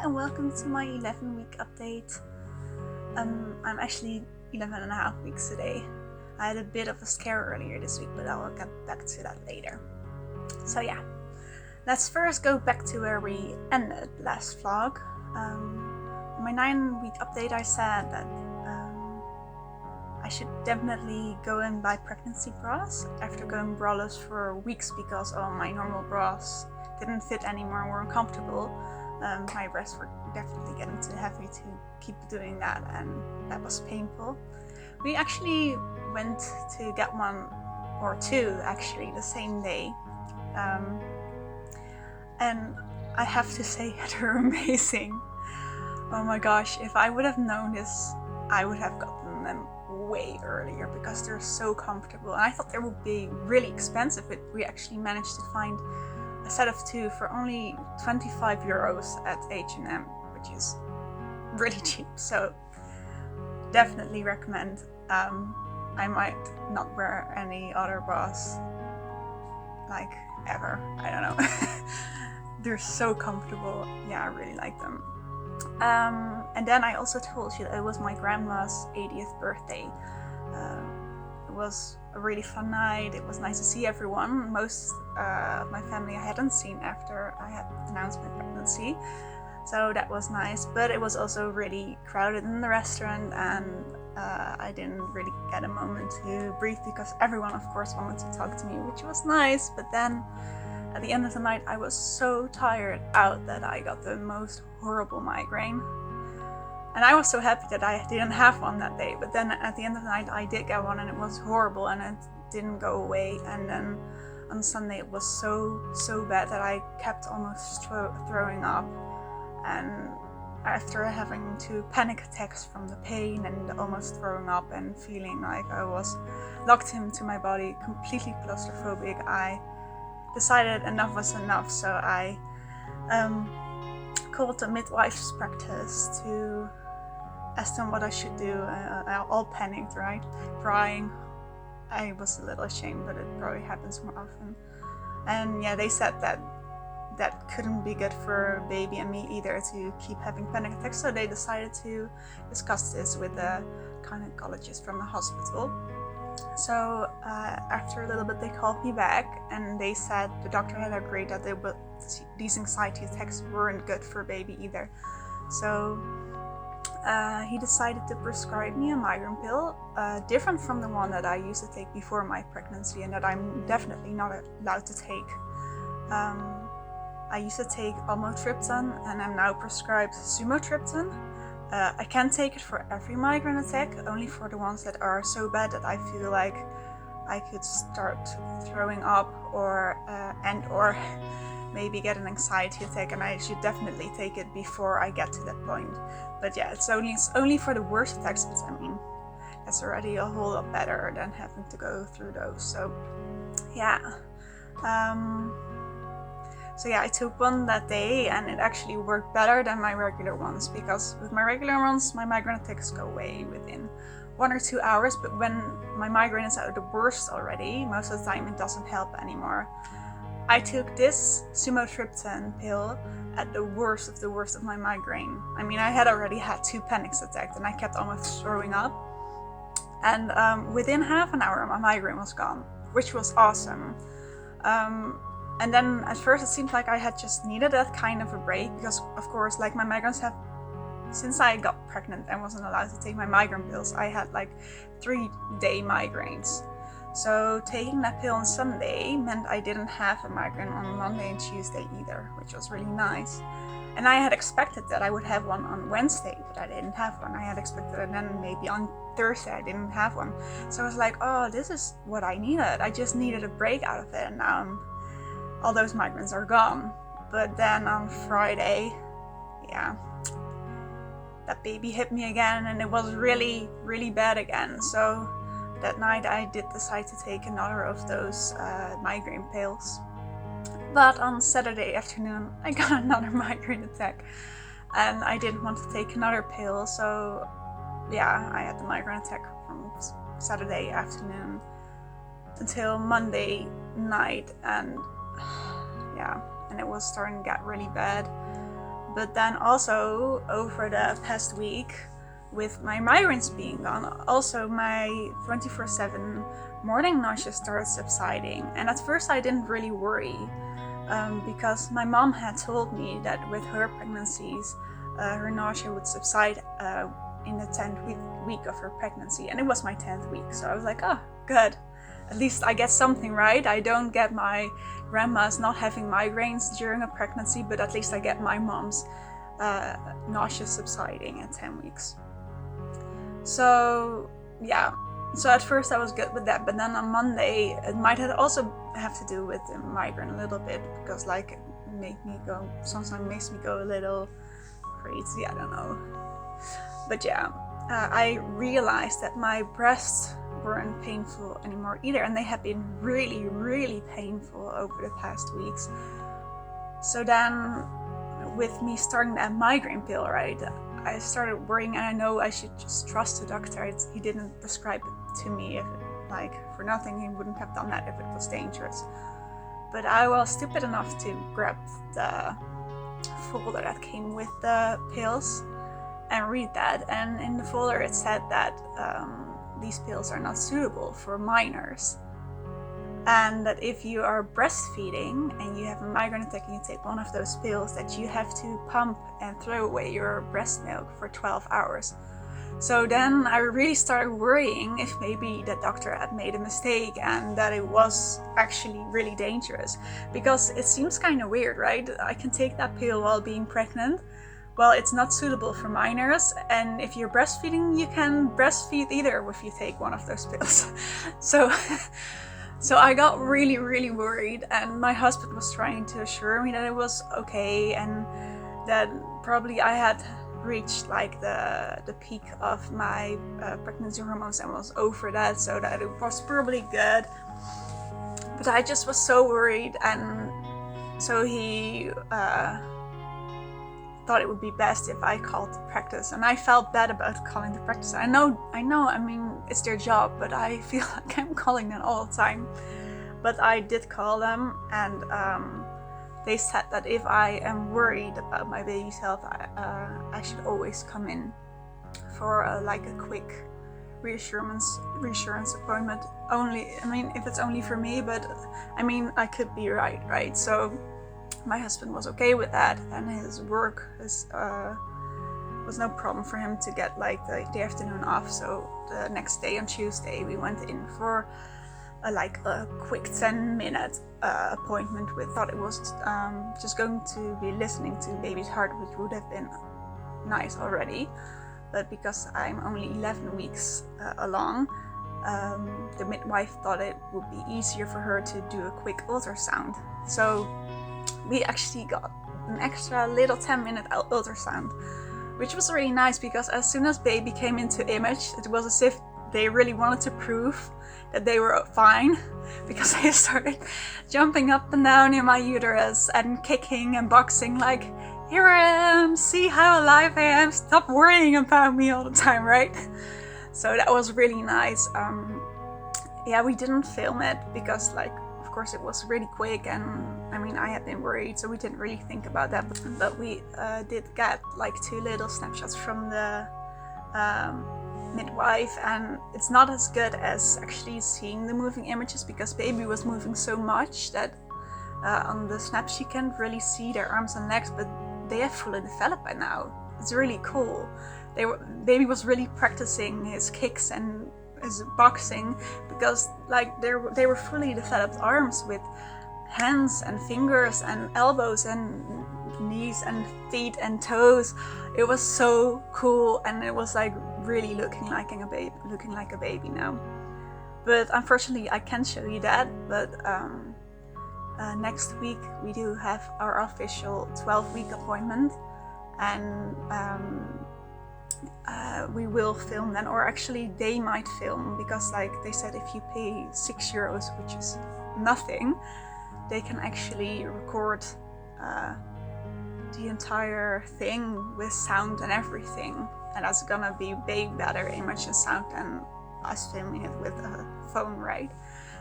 and welcome to my 11-week update. I'm actually 11 and a half weeks today. I had a bit of a scare earlier this week, but I will get back to that later. So yeah, let's first go back to where we ended last vlog. In my 9-week update I said that I should definitely go and buy pregnancy bras after going braless for weeks because all my normal bras didn't fit anymore and were uncomfortable. My breasts were definitely getting too heavy to keep doing that, and that was painful. We actually went to get one or two actually the same day, and I have to say they're amazing. Oh my gosh, if I would have known this, I would have gotten them way earlier because they're so comfortable, and I thought they would be really expensive, but we actually managed to find a set of two for only 25 euros at H&M, which is really cheap, so definitely recommend. I might not wear any other bras like ever, I don't know. They're so comfortable. Yeah, I really like them. And then I also told you that it was my grandma's 80th birthday. It was a really fun night. It was nice to see everyone. Most of my family I hadn't seen after I had announced my pregnancy, so that was nice. But it was also really crowded in the restaurant, and I didn't really get a moment to breathe because everyone, of course, wanted to talk to me, which was nice. But then at the end of the night, I was so tired out that I got the most horrible migraine. And I was so happy that I didn't have one that day. But then at the end of the night, I did get one, and it was horrible, and it didn't go away. And then on Sunday, it was so bad that I kept almost throwing up. And after having 2 panic attacks from the pain and almost throwing up and feeling like I was locked into my body, completely claustrophobic, I decided enough was enough. So I called the midwife's practice to ask them what I should do. All panicked, right? Crying. I was a little ashamed, but it probably happens more often. And yeah, they said that couldn't be good for baby and me either to keep having panic attacks. So they decided to discuss this with the gynecologist from the hospital. So after a little bit, they called me back, and they said the doctor had agreed that these anxiety attacks weren't good for baby either. So he decided to prescribe me a migraine pill, different from the one that I used to take before my pregnancy, and that I'm definitely not allowed to take. I used to take amitriptyline, and I'm now prescribed sumatriptan. I can't take it for every migraine attack, only for the ones that are so bad that I feel like I could start throwing up or maybe get an anxiety attack, and I should definitely take it before I get to that point. But yeah, it's only for the worst attacks, but I mean, that's already a whole lot better than having to go through those. So yeah. So yeah, I took one that day, and it actually worked better than my regular ones, because with my regular ones, my migraine attacks go away within 1 or 2 hours, but when my migraine is at the worst already, most of the time it doesn't help anymore. I took this sumatriptan pill at the worst of my migraine. I mean, I had already had 2 panic attacks, and I kept almost throwing up. And within half an hour, my migraine was gone, which was awesome. And then at first it seemed like I had just needed that kind of a break, because of course, like, my migraines have, since I got pregnant and wasn't allowed to take my migraine pills, I had like 3-day migraines. So taking that pill on Sunday meant I didn't have a migraine on Monday and Tuesday either, which was really nice. And I had expected that I would have one on Wednesday, but I didn't have one. I had expected that then maybe on Thursday I didn't have one. So I was like, oh, this is what I needed. I just needed a break out of it, and now all those migraines are gone. But then on Friday, yeah, that baby hit me again, and it was really, really bad again. So that night I did decide to take another of those migraine pills. But on Saturday afternoon, I got another migraine attack, and I didn't want to take another pill. So yeah, I had the migraine attack from Saturday afternoon until Monday night, and yeah, and it was starting to get really bad. But then also over the past week, with my migraines being gone, also my 24/7 morning nausea started subsiding. And at first I didn't really worry, because my mom had told me that with her pregnancies, her nausea would subside in the 10th week of her pregnancy. And it was my 10th week, so I was like, oh, good. At least I get something right. I don't get my grandma's not having migraines during a pregnancy, but at least I get my mom's nausea subsiding at 10 weeks. So yeah, so at first I was good with that, but then on Monday it might have also have to do with the migraine a little bit, because like sometimes makes me go a little crazy, I don't know. But yeah, I realized that my breasts weren't painful anymore either, and they had been really, really painful over the past weeks. So then, with me starting that migraine pill, right, I started worrying, and I know I should just trust the doctor. He didn't prescribe it to me for nothing. He wouldn't have done that if it was dangerous. But I was stupid enough to grab the folder that came with the pills and read that. And in the folder it said that these pills are not suitable for minors. And that if you are breastfeeding and you have a migraine attack and you take one of those pills, that you have to pump and throw away your breast milk for 12 hours. So then I really started worrying if maybe the doctor had made a mistake and that it was actually really dangerous. Because it seems kind of weird, right? I can take that pill while being pregnant. Well, it's not suitable for minors, and if you're breastfeeding, you can breastfeed either if you take one of those pills. So I got really, really worried, and my husband was trying to assure me that it was okay and that probably I had reached like the peak of my pregnancy hormones and was over that, so that it was probably good. But I just was so worried, and so he thought it would be best if I called the practice, and I felt bad about calling the practice. I know, I mean, it's their job, but I feel like I'm calling them all the time. But I did call them, and they said that if I am worried about my baby's health, I should always come in for a quick reassurance appointment. If it's only for me, but I could be right? So my husband was okay with that, and his work was no problem for him to get the afternoon off. So the next day on Tuesday we went in for a quick 10-minute appointment. We thought it was just going to be listening to baby's heart, which would have been nice already, but because I'm only 11 weeks along, the midwife thought it would be easier for her to do a quick ultrasound. So we actually got an extra little 10-minute ultrasound, which was really nice, because as soon as baby came into image, it was as if they really wanted to prove that they were fine, because they started jumping up and down in my uterus and kicking and boxing like, here I am, see how alive I am, stop worrying about me all the time, right? So that was really nice. Yeah, we didn't film it because of course it was really quick, and I had been worried, so we didn't really think about that. But we did get 2 little snapshots from the midwife, and it's not as good as actually seeing the moving images, because baby was moving so much that on the snaps you can't really see their arms and legs, but they have fully developed by now. It's really cool. Baby was really practicing his kicks and his boxing, because they were fully developed arms with hands and fingers and elbows and knees and feet and toes. It was so cool, and it was really looking like a baby now. But unfortunately I can't show you that. But next week we do have our official 12-week appointment, and we will film then, or actually they might film, because they said if you pay €6, which is nothing, they can actually record the entire thing with sound and everything, and that's gonna be way better image and sound than us filming it with a phone, right?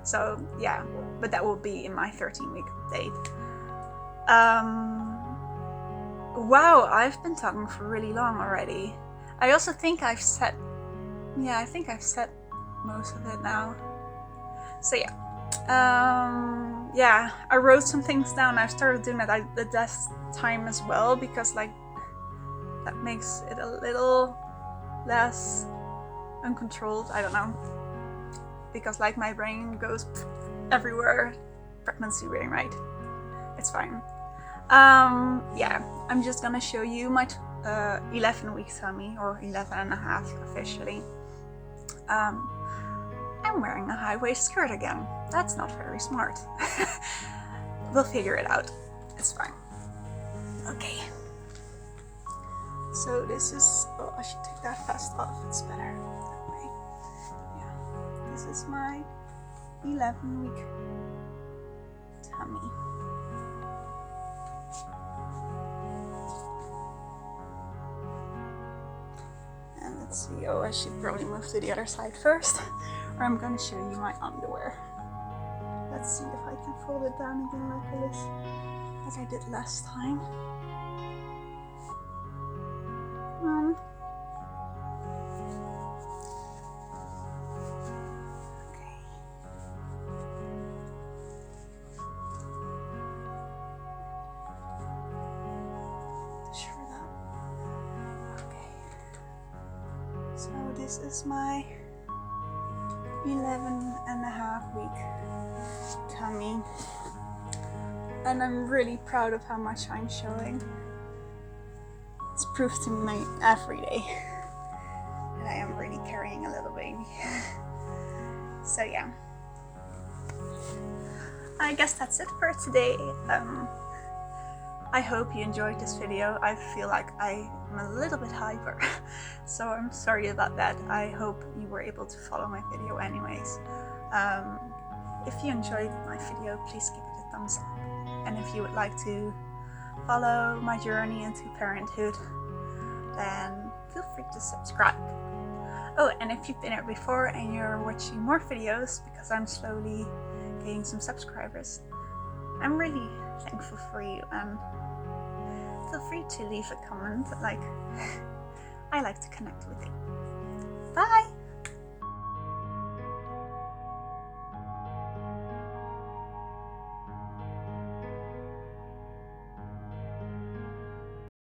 So yeah, but that will be in my 13-week update. Wow, I've been talking for really long already. I also think I've said most of it now. So yeah. Yeah, I wrote some things down. I've started doing that at the desk time as well, because like that makes it a little less uncontrolled. I don't know, because like my brain goes everywhere. Pregnancy brain, right? It's fine. Yeah, I'm just gonna show you my 11-week tummy, or 11 and a half officially. I'm wearing a high-waist skirt again. That's not very smart. We'll figure it out. It's fine. Okay. So this is... Oh, I should take that vest off. It's better that way. Yeah. This is my 11-week tummy. And let's see. Oh, I should probably move to the other side first. Or I'm gonna show you my underwear. Let's see if I can fold it down again like this, as I did last time. Okay. Sure that. Okay. So this is my 11.5-week tummy, and I'm really proud of how much I'm showing. It's proof to me every day that I am really carrying a little baby. So yeah, I guess that's it for today. I hope you enjoyed this video. I feel like I am a little bit hyper, so I'm sorry about that. I hope you were able to follow my video anyways. If you enjoyed my video, please give it a thumbs up. And if you would like to follow my journey into parenthood, then feel free to subscribe. Oh, and if you've been here before and you're watching more videos, because I'm slowly gaining some subscribers, I'm really thankful for you, and feel free to leave a comment. Like, I like to connect with you. Bye!